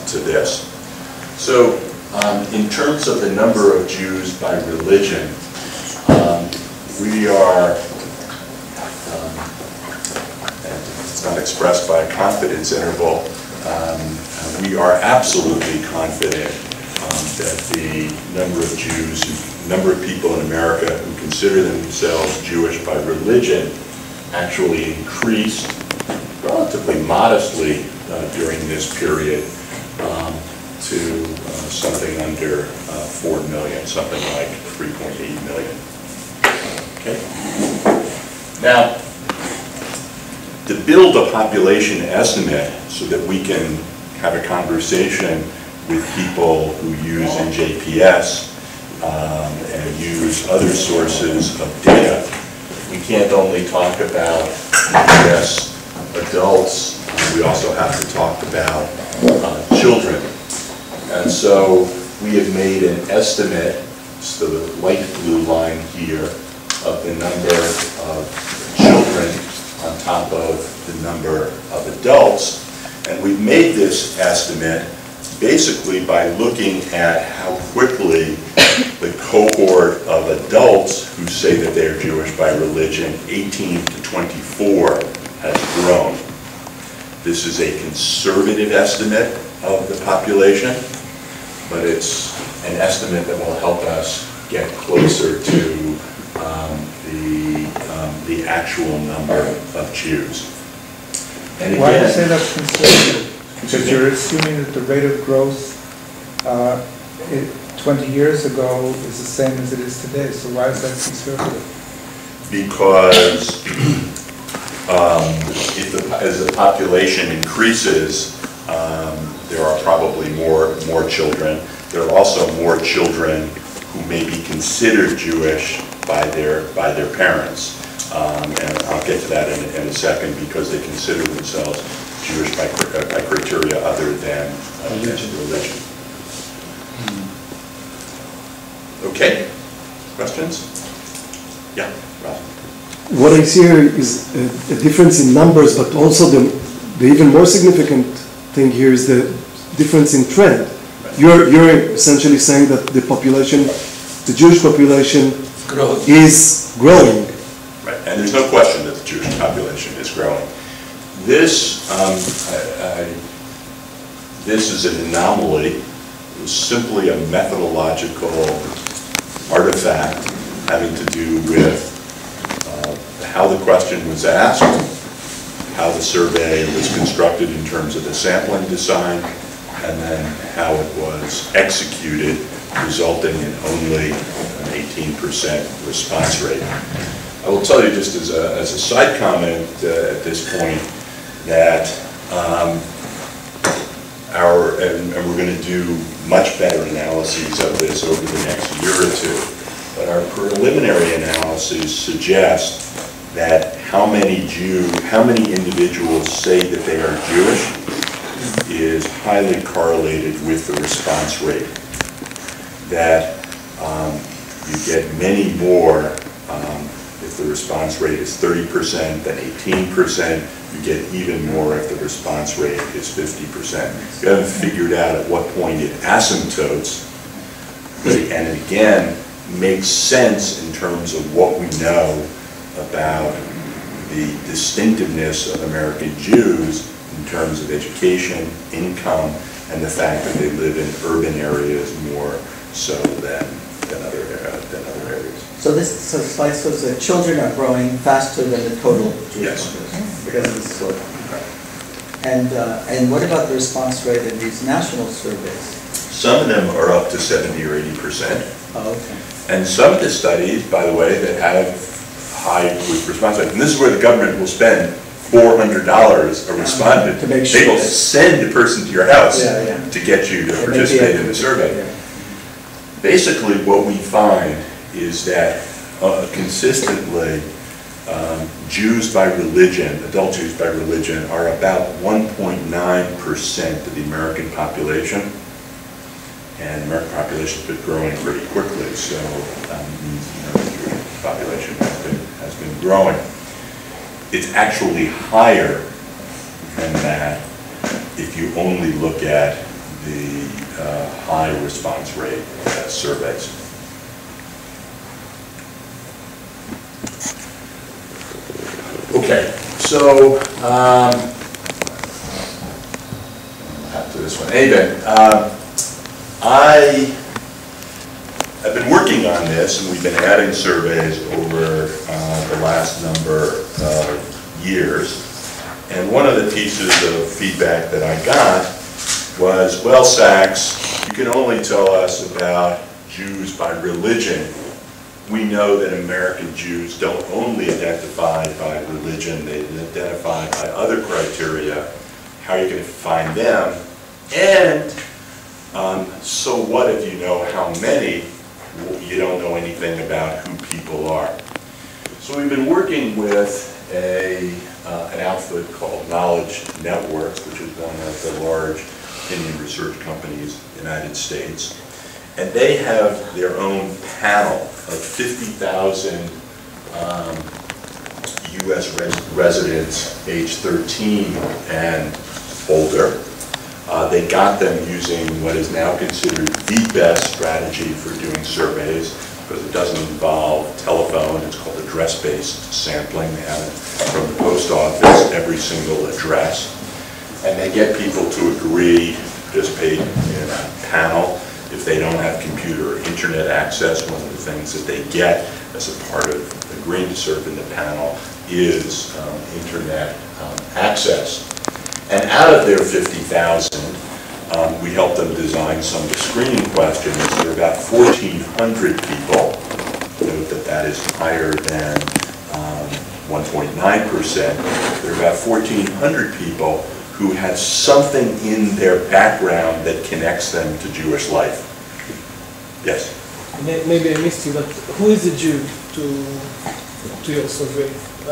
to this. So in terms of the number of Jews by religion, we are, and it's not expressed by a confidence interval, we are absolutely confident that the number of Jews, number of people in America who consider themselves Jewish by religion actually increased relatively modestly during this period to something under 4 million, something like 3.8 million. Okay. Now, to build a population estimate so that we can have a conversation with people who use NJPS and use other sources of data, we can't only talk about US adults, we also have to talk about children. And so we have made an estimate, it's the light blue line here, of the number of children on top of the number of adults. And we've made this estimate basically by looking at how quickly the cohort of adults who say that they are Jewish by religion, 18 to 24, has grown. This is a conservative estimate of the population, but it's an estimate that will help us get closer to the actual number of Jews. And again, why do you say that's conservative? Because you're assuming that the rate of growth 20 years ago is the same as it is today. So why is that conservative? Because as the population increases, there are probably more children. There are also more children who may be considered Jewish by their parents. And I'll get to that in a second, because they consider themselves Jewish by criteria other than religion. Okay, questions? Yeah, Rob. What I see here is a difference in numbers, but also the even more significant thing here is the difference in trend. Right. You're essentially saying that the population, the Jewish population, is growing. Right, and there's no question that the Jewish population is growing. This this is an anomaly. It was simply a methodological artifact having to do with how the question was asked, how the survey was constructed in terms of the sampling design, and then how it was executed, resulting in only an 18% response rate. I will tell you, just as a side comment at this point, that and we're going to do much better analyses of this over the next year or two, but our preliminary analyses suggest that how many individuals say that they are Jewish is highly correlated with the response rate. That you get many more if the response rate is 30% than 18%. You get even more if the response rate is 50%. You haven't figured out at what point it asymptotes, and it again makes sense in terms of what we know about the distinctiveness of American Jews in terms of education, income, and the fact that they live in urban areas more so than other areas. So this slide shows that children are growing faster than the total Jewish population because of this slowdown. And what about the response rate in these national surveys? Some of them are up to 70 or 80%. Oh, okay. And some of the studies, by the way, that have high response rate, and this is where the government will spend $400 a respondent. To make sure they will send a person to your house to get you to participate in the survey. Basically, what we find is that consistently, Jews by religion, adult Jews by religion, are about 1.9% of the American population. And the American population has been growing pretty quickly, so the Jewish population has been growing. It's actually higher than that if you only look at the high response rate surveys. Okay, so after this one, anyway, I have been working on this, and we've been adding surveys over the last number of years. And one of the pieces of feedback that I got was, well, Saxe, you can only tell us about Jews by religion. We know that American Jews don't only identify by religion, they identify by other criteria. How are you going to find them? And so what if you know how many? You don't know anything about who people are. So we've been working with an outfit called Knowledge Networks, which is one of the large opinion research companies in the United States. And they have their own panel of 50,000 U.S. residents age 13 and older. They got them using what is now considered the best strategy for doing surveys, because it doesn't involve telephone. It's called address-based sampling. They have it from the post office, every single address. And they get people to agree to participate in a panel. If they don't have computer or internet access, one of the things that they get as a part of agreeing to serve in the panel is internet access. And out of their 50,000, we helped them design some of the screening questions. There are about 1,400 people. Note that that is higher than 1.9%. There are about 1,400 people who have something in their background that connects them to Jewish life. Yes? Maybe I missed you, but who is a Jew to your survey?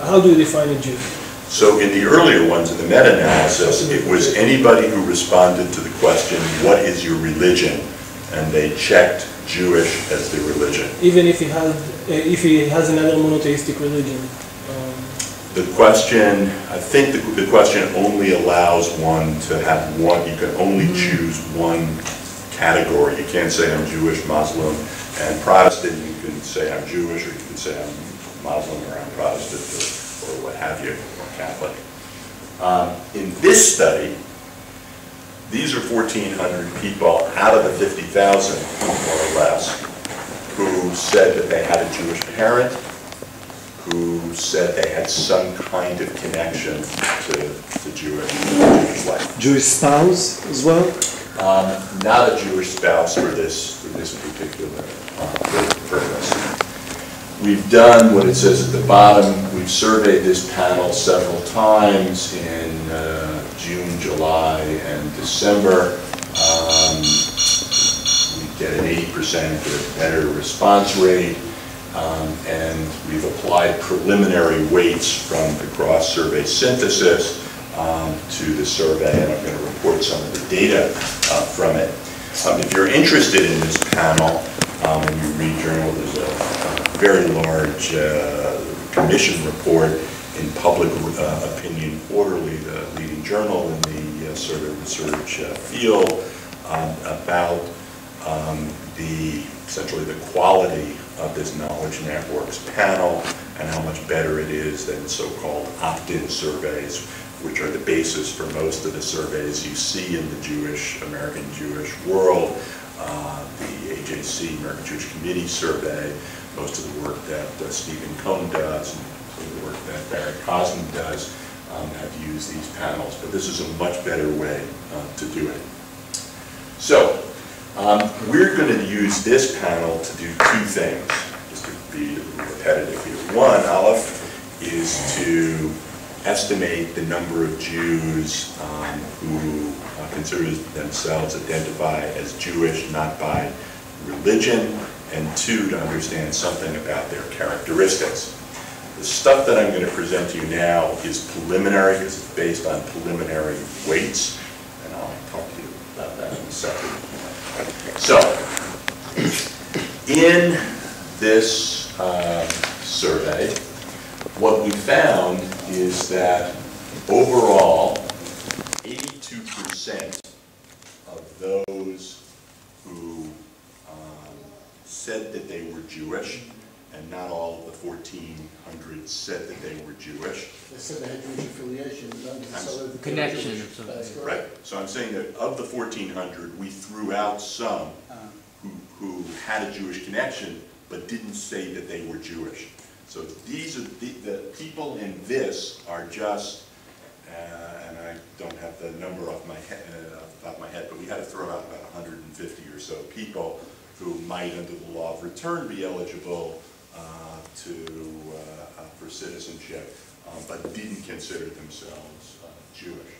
How do you define a Jew? So in the earlier ones, in the meta-analysis, it was anybody who responded to the question, what is your religion? And they checked Jewish as their religion. Even if he has another monotheistic religion? The question, I think the question only allows one to have one, you can only choose one category. You can't say I'm Jewish, Muslim, and Protestant. You can say I'm Jewish, or you can say I'm Muslim, or I'm Protestant, or what have you, or Catholic. In this study, these are 1,400 people out of the 50,000, more or less, who said that they had a Jewish parent, who said they had some kind of connection to Jewish life. Jewish spouse as well? Not a Jewish spouse for this particular purpose. We've done what it says at the bottom. We've surveyed this panel several times in June, July, and December. We get an 80% or better response rate. And we've applied preliminary weights from the cross-survey synthesis to the survey, and I'm going to report some of the data from it. If you're interested in this panel, and you read journal, there's a very large commission report in Public Opinion Quarterly, the leading journal in the survey research field, about essentially the quality of this Knowledge Networks panel and how much better it is than so-called opt-in surveys, which are the basis for most of the surveys you see in the American Jewish world. The AJC, American Jewish Committee survey, most of the work that Stephen Cohn does, and some of the work that Barry Cosman does, have used these panels. But this is a much better way to do it. So, we're going to use this panel to do two things, just to be repetitive here. One, Aleph, is to estimate the number of Jews who consider themselves identify as Jewish, not by religion, and two, to understand something about their characteristics. The stuff that I'm going to present to you now is preliminary, because it's based on preliminary weights, and I'll talk to you about that in a second. So, in this survey, what we found is that overall, 82% of those who said that they were Jewish, and not all of the 1,400 said that they were Jewish. They said they had Jewish affiliation, not necessarily the Connection Jewish. or something. That's correct. Right, so I'm saying that of the 1,400, we threw out some who had a Jewish connection, but didn't say that they were Jewish. So these are, the people in this are just, and I don't have the number off the top of my head, but we had to throw out about 150 or so people who might, under the law of return, be eligible for citizenship, but didn't consider themselves Jewish.